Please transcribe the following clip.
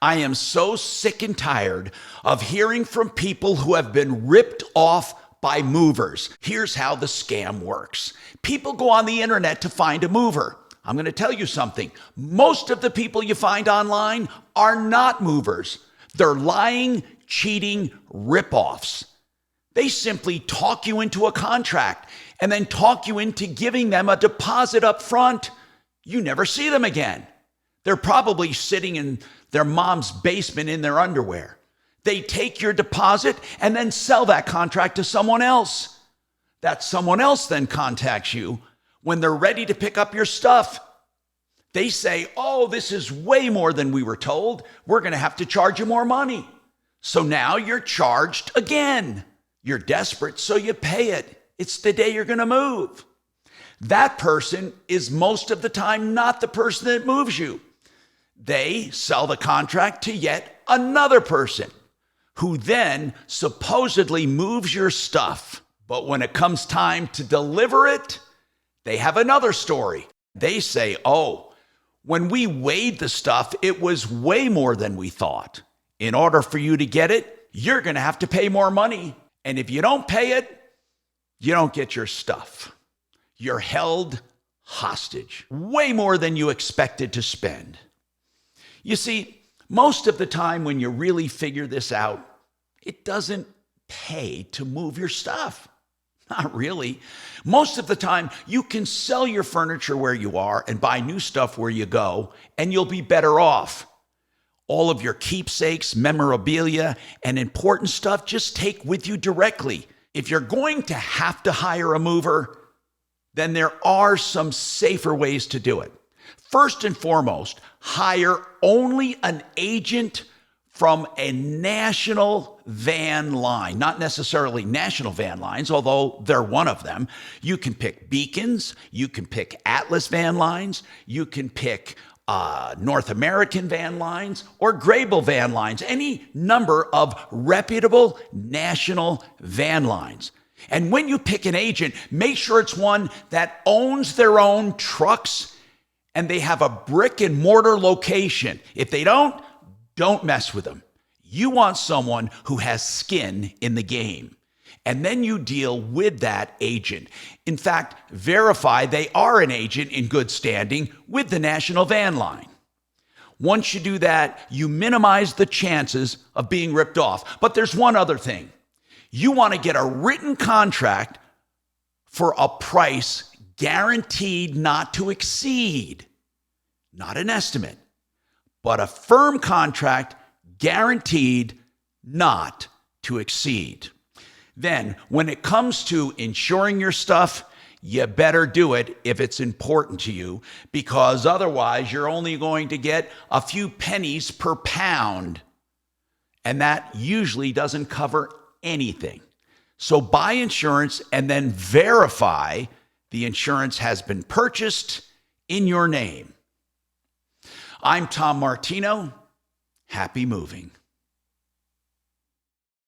I am so sick and tired of hearing from people who have been ripped off by movers. Here's how the scam works. People go on the internet to find a mover. I'm going to tell you something. Most of the people you find online are not movers. They're lying, cheating ripoffs. They simply talk you into a contract and then talk you into giving them a deposit up front. You never see them again. They're probably sitting in their mom's basement in their underwear. They take your deposit and then sell that contract to someone else. That someone else then contacts you when they're ready to pick up your stuff. They say, oh, this is way more than we were told. We're going to have to charge you more money. So now you're charged again. You're desperate, so you pay it. It's the day you're going to move. That person is most of the time not the person that moves you. They sell the contract to yet another person who then supposedly moves your stuff. But when it comes time to deliver it, they have another story. They say, oh, when we weighed the stuff, it was way more than we thought. In order for you to get it, you're going to have to pay more money. And if you don't pay it, you don't get your stuff. You're held hostage, way more than you expected to spend. You see, most of the time when you really figure this out, it doesn't pay to move your stuff. Not really. Most of the time, you can sell your furniture where you are and buy new stuff where you go, and you'll be better off. All of your keepsakes, memorabilia, and important stuff just take with you directly. If you're going to have to hire a mover, then there are some safer ways to do it. First and foremost, hire only an agent from a national van line, not necessarily national van lines, although they're one of them. You can pick Beacons, you can pick Atlas van lines, you can pick North American van lines or Grable van lines, any number of reputable national van lines. And when you pick an agent, make sure it's one that owns their own trucks and they have a brick and mortar location. If they don't mess with them. You want someone who has skin in the game. And then you deal with that agent. In fact, verify they are an agent in good standing with the National Van Line. Once you do that, you minimize the chances of being ripped off. But there's one other thing. You want to get a written contract for a price guaranteed not to exceed. Not an estimate, but a firm contract guaranteed not to exceed. Then, when it comes to insuring your stuff, you better do it if it's important to you, because otherwise you're only going to get a few pennies per pound, and that usually doesn't cover anything. So buy insurance and then verify the insurance has been purchased in your name. I'm Tom Martino. Happy moving.